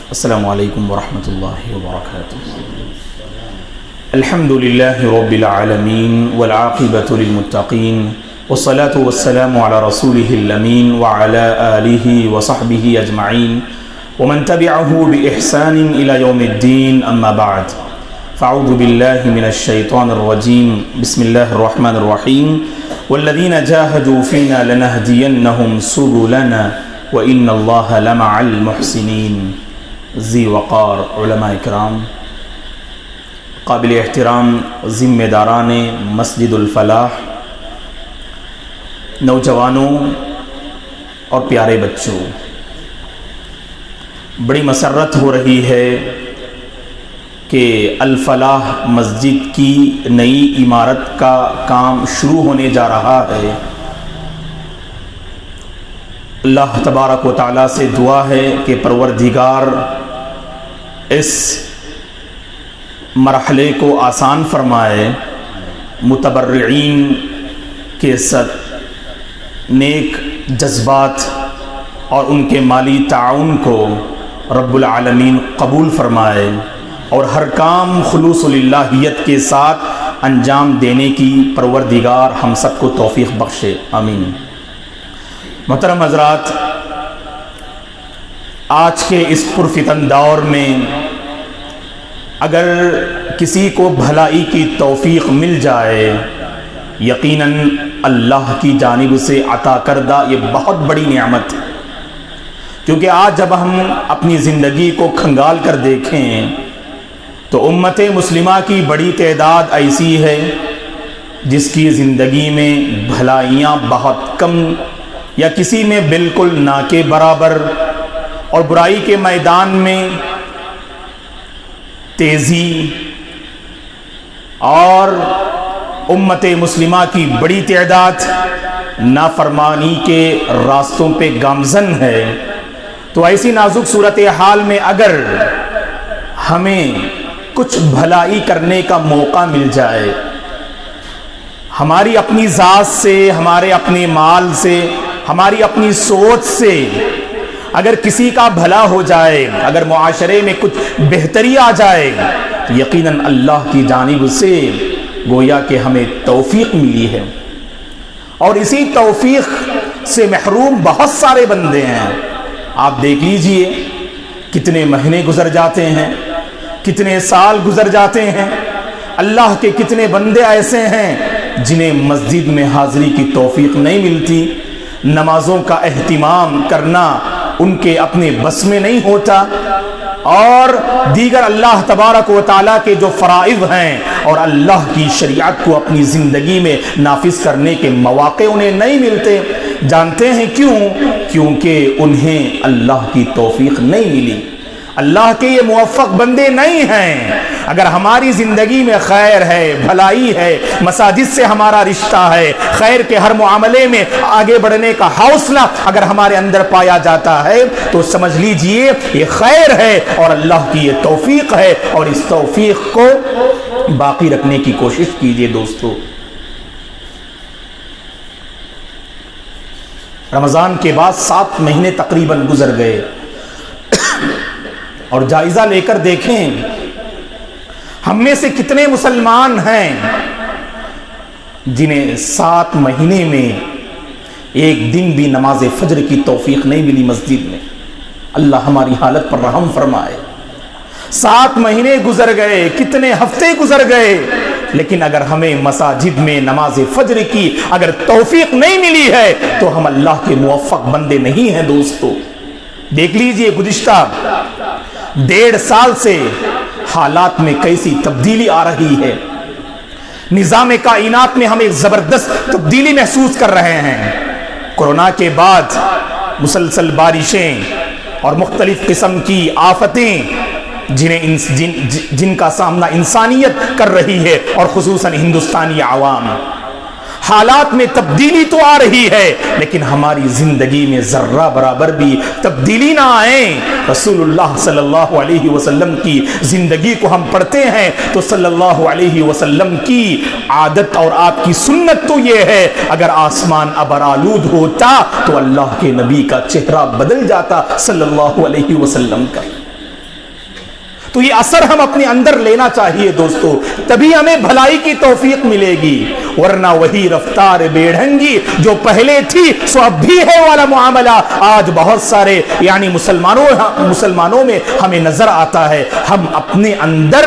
السلام علیکم ورحمۃ اللہ وبرکاتہ۔ الحمد للہ رب العالمین والعاقبۃ للمتقین والصلاة والسلام علی رسولہ الامین وعلی آلہ وصحبہ اجمعین ومن تبعہ بإحسان الی یوم الدین، اما بعد فاعوذ باللہ من الشیطان الرجیم، بسم اللہ الرحمن الرحیم۔ والذین جاہدوا فینا لنہدینہم سبلنا وإن اللہ لمع المحسنین۔ ذی وقار علماء اکرام، قابل احترام ذمہ داران مسجد الفلاح، نوجوانوں اور پیارے بچوں، بڑی مسرت ہو رہی ہے کہ الفلاح مسجد کی نئی عمارت کا کام شروع ہونے جا رہا ہے۔ اللہ تبارک و تعالیٰ سے دعا ہے کہ پروردگار اس مرحلے کو آسان فرمائے، متبرعین کے ساتھ نیک جذبات اور ان کے مالی تعاون کو رب العالمین قبول فرمائے اور ہر کام خلوص للہیت کے ساتھ انجام دینے کی پروردگار ہم سب کو توفیق بخشے، آمین۔ محترم حضرات، آج کے اس پرفتن دور میں اگر کسی کو بھلائی کی توفیق مل جائے، یقیناً اللہ کی جانب سے عطا کردہ یہ بہت بڑی نعمت ہے، کیونکہ آج جب ہم اپنی زندگی کو کھنگال کر دیکھیں تو امت مسلمہ کی بڑی تعداد ایسی ہے جس کی زندگی میں بھلائیاں بہت کم یا کسی میں بالکل نہ کے برابر، اور برائی کے میدان میں تیزی، اور امت مسلمہ کی بڑی تعداد نافرمانی کے راستوں پہ گامزن ہے۔ تو ایسی نازک صورتحال میں اگر ہمیں کچھ بھلائی کرنے کا موقع مل جائے، ہماری اپنی ذات سے، ہمارے اپنے مال سے، ہماری اپنی سوچ سے اگر کسی کا بھلا ہو جائے، اگر معاشرے میں کچھ بہتری آ جائے، تو یقیناً اللہ کی جانب سے گویا کہ ہمیں توفیق ملی ہے، اور اسی توفیق سے محروم بہت سارے بندے ہیں۔ آپ دیکھ لیجئے کتنے مہینے گزر جاتے ہیں، کتنے سال گزر جاتے ہیں، اللہ کے کتنے بندے ایسے ہیں جنہیں مسجد میں حاضری کی توفیق نہیں ملتی، نمازوں کا اہتمام کرنا ان کے اپنے بس میں نہیں ہوتا، اور دیگر اللہ تبارک و تعالیٰ کے جو فرائض ہیں اور اللہ کی شریعت کو اپنی زندگی میں نافذ کرنے کے مواقع انہیں نہیں ملتے۔ جانتے ہیں کیوں؟ کیونکہ انہیں اللہ کی توفیق نہیں ملی، اللہ کے یہ موفق بندے نہیں ہیں۔ اگر ہماری زندگی میں خیر ہے، بھلائی ہے، مساجد سے ہمارا رشتہ ہے، خیر کے ہر معاملے میں آگے بڑھنے کا حوصلہ اگر ہمارے اندر پایا جاتا ہے، تو سمجھ لیجئے یہ خیر ہے اور اللہ کی یہ توفیق ہے، اور اس توفیق کو باقی رکھنے کی کوشش کیجئے دوستو۔ رمضان کے بعد 7 مہینے تقریباً گزر گئے، اور جائزہ لے کر دیکھیں ہم میں سے کتنے مسلمان ہیں جنہیں 7 مہینے میں ایک دن بھی نماز فجر کی توفیق نہیں ملی مسجد میں۔ اللہ ہماری حالت پر رحم فرمائے۔ 7 مہینے گزر گئے، کتنے ہفتے گزر گئے، لیکن اگر ہمیں مساجد میں نماز فجر کی اگر توفیق نہیں ملی ہے تو ہم اللہ کے موفق بندے نہیں ہیں دوستو۔ دیکھ لیجئے گزشتہ 1.5 سال سے حالات میں کیسی تبدیلی آ رہی ہے، نظام کائنات میں ہم ایک زبردست تبدیلی محسوس کر رہے ہیں۔ کورونا کے بعد مسلسل بارشیں اور مختلف قسم کی آفتیں جن کا سامنا انسانیت کر رہی ہے، اور خصوصاً ہندوستانی عوام، حالات میں تبدیلی تو آ رہی ہے لیکن ہماری زندگی میں ذرہ برابر بھی تبدیلی نہ آئے۔ رسول اللہ صلی اللہ علیہ وسلم کی زندگی کو ہم پڑھتے ہیں تو صلی اللہ علیہ وسلم کی عادت اور آپ کی سنت تو یہ ہے، اگر آسمان ابرآلود ہوتا تو اللہ کے نبی کا چہرہ بدل جاتا صلی اللہ علیہ وسلم کا۔ تو یہ اثر ہم اپنے اندر لینا چاہیے دوستو، تبھی ہمیں بھلائی کی توفیق ملے گی، ورنہ وہی رفتار بے ڈھنگی جو پہلے تھی سو اب بھی ہے والا معاملہ آج بہت سارے یعنی مسلمانوں میں ہمیں نظر آتا ہے۔ ہم اپنے اندر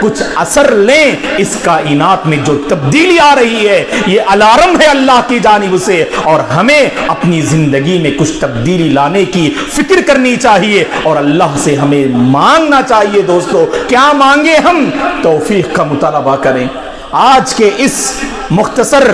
کچھ اثر لیں، اس کائنات میں جو تبدیلی آ رہی ہے یہ الارم ہے اللہ کی جانب سے، اور ہمیں اپنی زندگی میں کچھ تبدیلی لانے کی فکر کرنی چاہیے اور اللہ سے ہمیں مانگنا چاہیے دوستو۔ کیا مانگے ہم؟ توفیق کا مطالبہ کریں۔ آج کے اس مختصر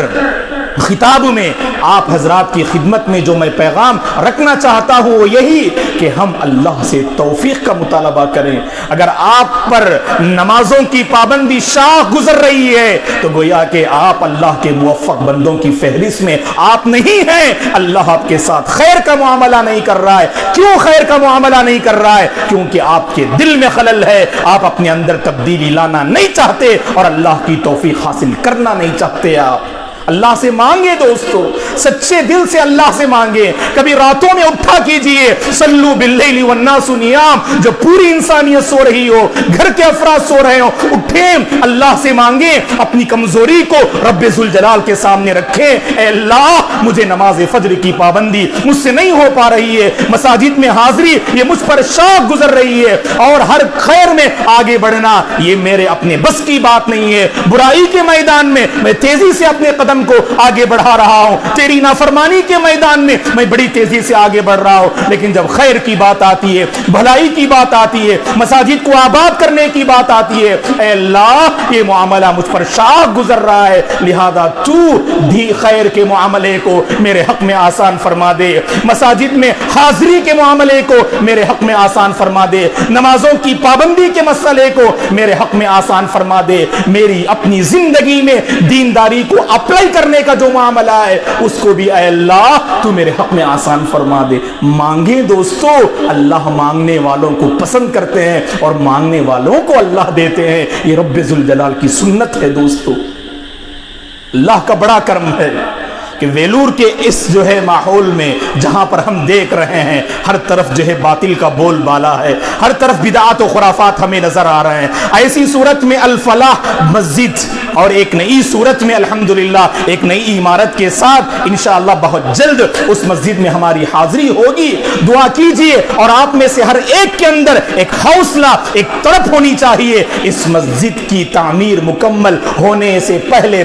خطاب میں آپ حضرات کی خدمت میں جو میں پیغام رکھنا چاہتا ہوں وہ یہی کہ ہم اللہ سے توفیق کا مطالبہ کریں۔ اگر آپ پر نمازوں کی پابندی شاہ گزر رہی ہے تو گویا کہ آپ اللہ کے موفق بندوں کی فہرست میں آپ نہیں ہیں، اللہ آپ کے ساتھ خیر کا معاملہ نہیں کر رہا ہے۔ کیوں خیر کا معاملہ نہیں کر رہا ہے؟ کیونکہ آپ کے دل میں خلل ہے، آپ اپنے اندر تبدیلی لانا نہیں چاہتے اور اللہ کی توفیق حاصل کرنا نہیں چاہتے۔ آپ اللہ سے مانگے دوستو، سچے دل سے اللہ سے مانگے۔ کبھی راتوں میں اٹھا کیجئے، صلو باللیل والناس نیام، جب پوری انسانیت سو رہی ہو، گھر کے افراد سو رہے ہو، اٹھیں اللہ سے مانگیں، اپنی کمزوری کو رب ذوالجلال کے سامنے رکھیں۔ اے اللہ مجھے نماز فجر کی پابندی مجھ سے نہیں ہو پا رہی ہے، مساجد میں حاضری یہ مجھ پر شاق گزر رہی ہے، اور ہر خیر میں آگے بڑھنا یہ میرے اپنے بس کی بات نہیں ہے۔ برائی کے میدان میں میں تیزی سے اپنے قدم کو آگے بڑھا رہا ہوں، تیری نافرمانی کے میدان میں میں بڑی تیزی سے آگے بڑھ رہا ہوں، لیکن جب خیر کی بات آتی ہے، بھلائی کی بات آتی ہے، مساجد کو آباد کرنے کی بات آتی ہے، اے اللہ یہ معاملہ مجھ پر شاق گزر رہا ہے، لہذا تو بھی خیر کے معاملے کو میرے حق میں آسان فرما دے، مساجد میں حاضری کے معاملے کو میرے حق میں آسان فرما دے، نمازوں کی پابندی کے مسئلے کو میرے حق میں آسان فرما دے، میری اپنی زندگی میں دینداری کو اپلائی کرنے کا جو معاملہ ہے اس کو بھی اے اللہ تو میرے حق میں آسان فرما دے۔ مانگیں دوستو، اللہ مانگنے والوں کو پسند کرتے ہیں اور مانگنے والوں کو اللہ دیتے ہیں، یہ رب ذوالجلال کی سنت ہے دوستو۔ اللہ کا بڑا کرم ہے کہ ویلور کے اس جو ہے ماحول میں جہاں پر ہم دیکھ رہے ہیں ہر طرف جو ہے باطل کا بول بالا ہے، ہر طرف بدعات و خرافات ہمیں نظر آ رہے ہیں، ایسی صورت میں الفلاح مسجد اور ایک نئی صورت میں الحمدللہ ایک نئی عمارت کے ساتھ انشاءاللہ بہت جلد اس مسجد میں ہماری حاضری ہوگی۔ دعا کیجئے اور آپ میں سے ہر ایک کے اندر ایک حوصلہ ایک تڑپ ہونی چاہیے، اس مسجد کی تعمیر مکمل ہونے سے پہلے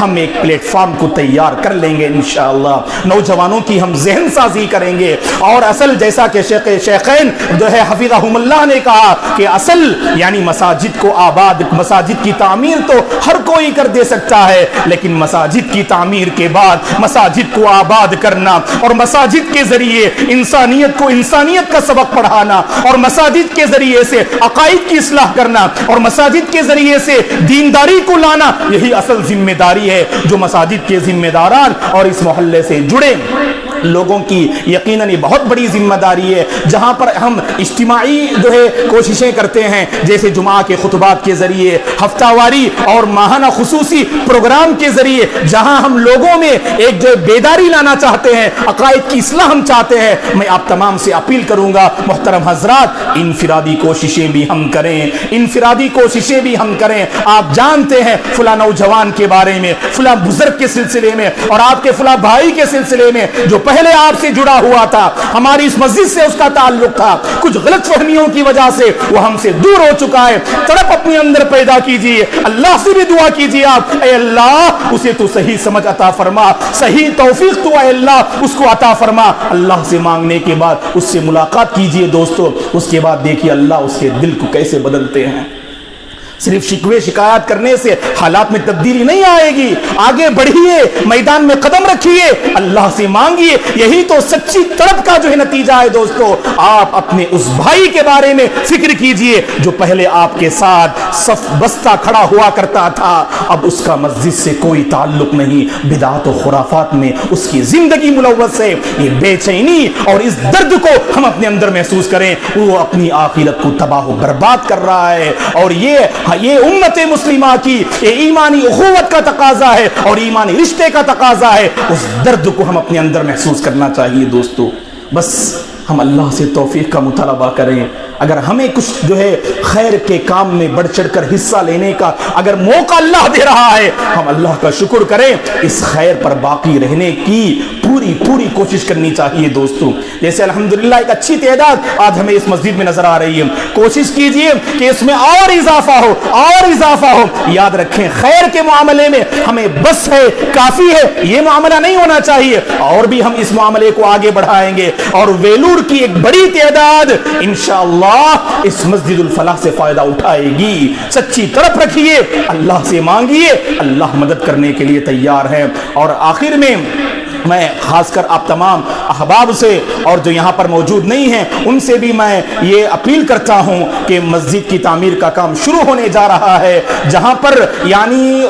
ہم ایک پلیٹ فارم کو تیار کر لیں گے انشاءاللہ، نوجوانوں کی ہم ذہن سازی کریں گے، اور اصل جیسا کہ شیخین جو ہے حفظہم اللہ نے کہا کہ اصل یعنی مساجد کو آباد، مساجد کی تعمیر تو ہر کوئی کر دے سکتا ہے، لیکن مساجد کی تعمیر کے بعد مساجد کو آباد کرنا اور مساجد کے ذریعے انسانیت کو انسانیت کا سبق پڑھانا اور مساجد کے ذریعے سے عقائد کی اصلاح کرنا اور مساجد کے ذریعے سے دینداری کو لانا، یہی اصل ذمہ داری ہے جو مساجد کے ذمہ داران اور اس محلے سے جڑے لوگوں کی یقیناً یہ بہت بڑی ذمہ داری ہے۔ جہاں پر ہم اجتماعی جو ہے کوششیں کرتے ہیں، جیسے جمعہ کے خطبات کے ذریعے، ہفتہ واری اور ماہانہ خصوصی پروگرام کے ذریعے، جہاں ہم لوگوں میں ایک جو بیداری لانا چاہتے ہیں، عقائد کی اصلاح ہم چاہتے ہیں، میں آپ تمام سے اپیل کروں گا محترم حضرات انفرادی کوششیں بھی ہم کریں، انفرادی کوششیں بھی ہم کریں۔ آپ جانتے ہیں فلاں نوجوان کے بارے میں، فلاں بزرگ کے سلسلے میں اور آپ کے فلاں بھائی کے سلسلے میں جو پہلے آپ سے جڑا ہوا تھا، ہماری اس مسجد سے اس کا تعلق تھا، کچھ غلط فہمیوں کی وجہ سے وہ ہم سے دور ہو چکا ہے، تڑپ اپنے اندر پیدا کیجئے، اللہ سے بھی دعا کیجئے آپ، اے اللہ اسے تو صحیح سمجھ عطا فرما، صحیح توفیق تو اے اللہ اس کو عطا فرما۔ اللہ سے مانگنے کے بعد اس سے ملاقات کیجئے دوستو، اس کے بعد دیکھیے اللہ اس کے دل کو کیسے بدلتے ہیں۔ صرف شکوے شکایات کرنے سے حالات میں تبدیلی نہیں آئے گی، آگے بڑھیے، میدان میں قدم رکھیے، اللہ سے مانگیے، یہی تو سچی طلب کا جو ہے نتیجہ ہے دوستو۔ آپ اپنے اس بھائی کے بارے میں فکر کیجئے جو پہلے آپ کے ساتھ صف بستہ کھڑا ہوا کرتا تھا، اب اس کا مسجد سے کوئی تعلق نہیں، بدعات و خرافات میں اس کی زندگی ملوث ہے۔ یہ بے چینی اور اس درد کو ہم اپنے اندر محسوس کریں، وہ اپنی آخرت کو تباہ و برباد کر رہا ہے، اور یہ امت مسلمہ کی یہ ایمانی اخوت کا تقاضا ہے اور ایمانی رشتے کا تقاضا ہے، اس درد کو ہم اپنے اندر محسوس کرنا چاہیے دوستو۔ بس ہم اللہ سے توفیق کا مطالبہ کریں، اگر ہمیں کچھ جو ہے خیر کے کام میں بڑھ چڑھ کر حصہ لینے کا اگر موقع اللہ دے رہا ہے، ہم اللہ کا شکر کریں، اس خیر پر باقی رہنے کی پوری کوشش کرنی چاہیے دوستو۔ جیسے الحمدللہ ایک اچھی تعداد آج ہمیں اس مسجد میں نظر آ رہی ہے، کوشش کیجئے کہ اس میں اور اضافہ ہو۔ یاد رکھیں خیر کے معاملے میں ہمیں بس ہے، کافی ہے، یہ معاملہ نہیں ہونا چاہیے، اور بھی ہم اس معاملے کو آگے بڑھائیں گے، اور ویلور کی ایک بڑی تعداد انشاءاللہ اس مسجد الفلاح سے فائدہ اٹھائے گی۔ سچی طرف رکھیے، اللہ سے مانگیے، اللہ مدد کرنے کے لیے تیار ہے۔ اور آخر میں میں خاص کر آپ تمام احباب سے اور جو یہاں پر موجود نہیں ہیں ان سے بھی میں یہ اپیل کرتا ہوں کہ مسجد کی تعمیر کا کام شروع ہونے جا رہا ہے، جہاں پر یعنی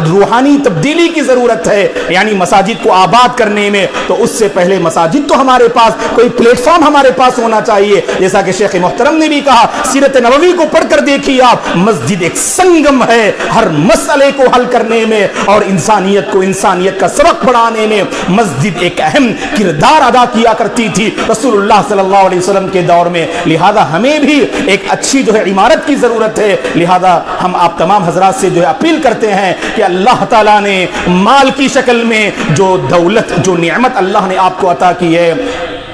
روحانی تبدیلی کی ضرورت ہے، یعنی مساجد کو آباد کرنے میں، تو اس سے پہلے مساجد تو ہمارے پاس کوئی پلیٹ فارم ہمارے پاس ہونا چاہیے، جیسا کہ شیخ محترم نے بھی کہا، سیرت نبوی کو پڑھ کر دیکھیے آپ، مسجد ایک سنگم ہے ہر مسئلے کو حل کرنے میں اور انسانیت کا سبق پڑھانے میں مسجد ایک اہم کردار ادا کیا کرتی تھی رسول اللہ صلی اللہ علیہ وسلم کے دور میں۔ لہذا ہمیں بھی ایک اچھی جو ہے عمارت کی ضرورت ہے، لہذا ہم آپ تمام حضرات سے جو ہے اپیل کرتے ہیں کہ اللہ تعالیٰ نے مال کی شکل میں جو دولت، جو نعمت اللہ نے آپ کو عطا کی ہے،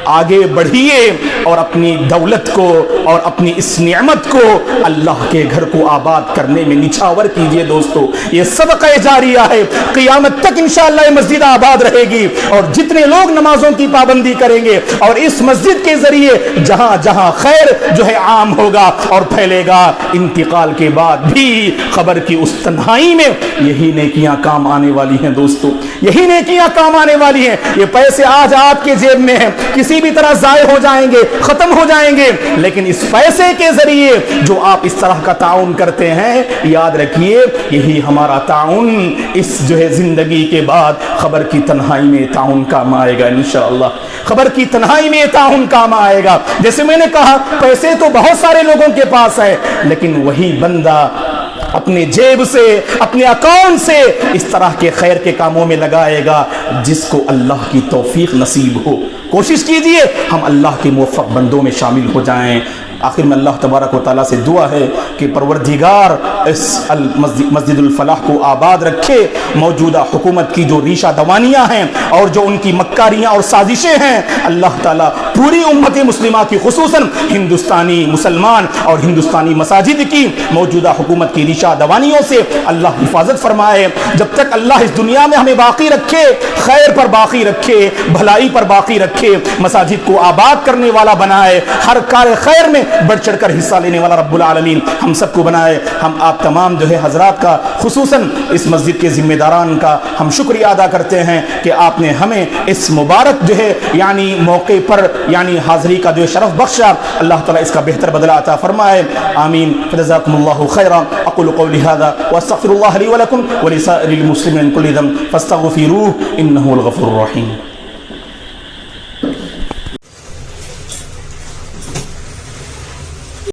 آگے بڑھیے اور اپنی دولت کو اور اپنی اس نعمت کو اللہ کے گھر کو آباد کرنے میں نچھاور کیجئے دوستو۔ یہ صدقہ جاریہ ہے، قیامت تک انشاءاللہ یہ مسجد آباد رہے گی، اور جتنے لوگ نمازوں کی پابندی کریں گے اور اس مسجد کے ذریعے جہاں جہاں خیر جو ہے عام ہوگا اور پھیلے گا، انتقال کے بعد بھی قبر کی اس تنہائی میں یہی نیکیاں کام آنے والی ہیں دوستو، یہی نیکیاں کام آنے والی ہیں۔ یہ پیسے آج آپ کے جیب میں ہیں، کسی بھی طرح ضائع ہو جائیں گے، ختم ہو جائیں گے، لیکن اس پیسے کے ذریعے جو آپ اس طرح کا تعاون کرتے ہیں، یاد رکھیے یہی ہمارا تعاون اس جو ہے زندگی کے بعد خبر کی تنہائی میں تعاون کام آئے گا انشاءاللہ، خبر کی تنہائی میں تعاون کام آئے گا۔ جیسے میں نے کہا پیسے تو بہت سارے لوگوں کے پاس ہے، لیکن وہی بندہ اپنے جیب سے، اپنے اکاؤنٹ سے اس طرح کے خیر کے کاموں میں لگائے گا جس کو اللہ کی توفیق نصیب ہو۔ کوشش کیجئے ہم اللہ کے موفق بندوں میں شامل ہو جائیں۔ آخر میں اللہ تبارک و تعالیٰ سے دعا ہے کہ پروردگار اس مسجد الفلاح کو آباد رکھے، موجودہ حکومت کی جو ریشہ دوانیاں ہیں اور جو ان کی مکاریاں اور سازشیں ہیں، اللہ تعالیٰ پوری امت مسلمہ کی خصوصاً ہندوستانی مسلمان اور ہندوستانی مساجد کی موجودہ حکومت کی ریشہ دوانیوں سے اللہ حفاظت فرمائے۔ جب تک اللہ اس دنیا میں ہمیں باقی رکھے، خیر پر باقی رکھے، بھلائی پر باقی رکھے، مساجد کو آباد کرنے والا بنائے، ہر کار خیر میں بڑھ چڑھ کر حصہ لینے والا رب العالمین ہم سب کو بنائے۔ ہم آپ تمام جو ہے حضرات کا، خصوصاً اس مسجد کے ذمہ داران کا ہم شکریہ ادا کرتے ہیں کہ آپ نے ہمیں اس مبارک جو ہے یعنی موقع پر یعنی حاضری کا جو شرف بخشا۔ اللہ تعالیٰ اس کا بہتر بدلہ عطا فرمائے، آمین۔ فجزاکم اللہ خیرا۔ اقول قولی ھذا واستغفر اللہ لی ولکم ولسائر المسلمین من کل ذنب فاستغفروہ انہ الغفور الرحیم۔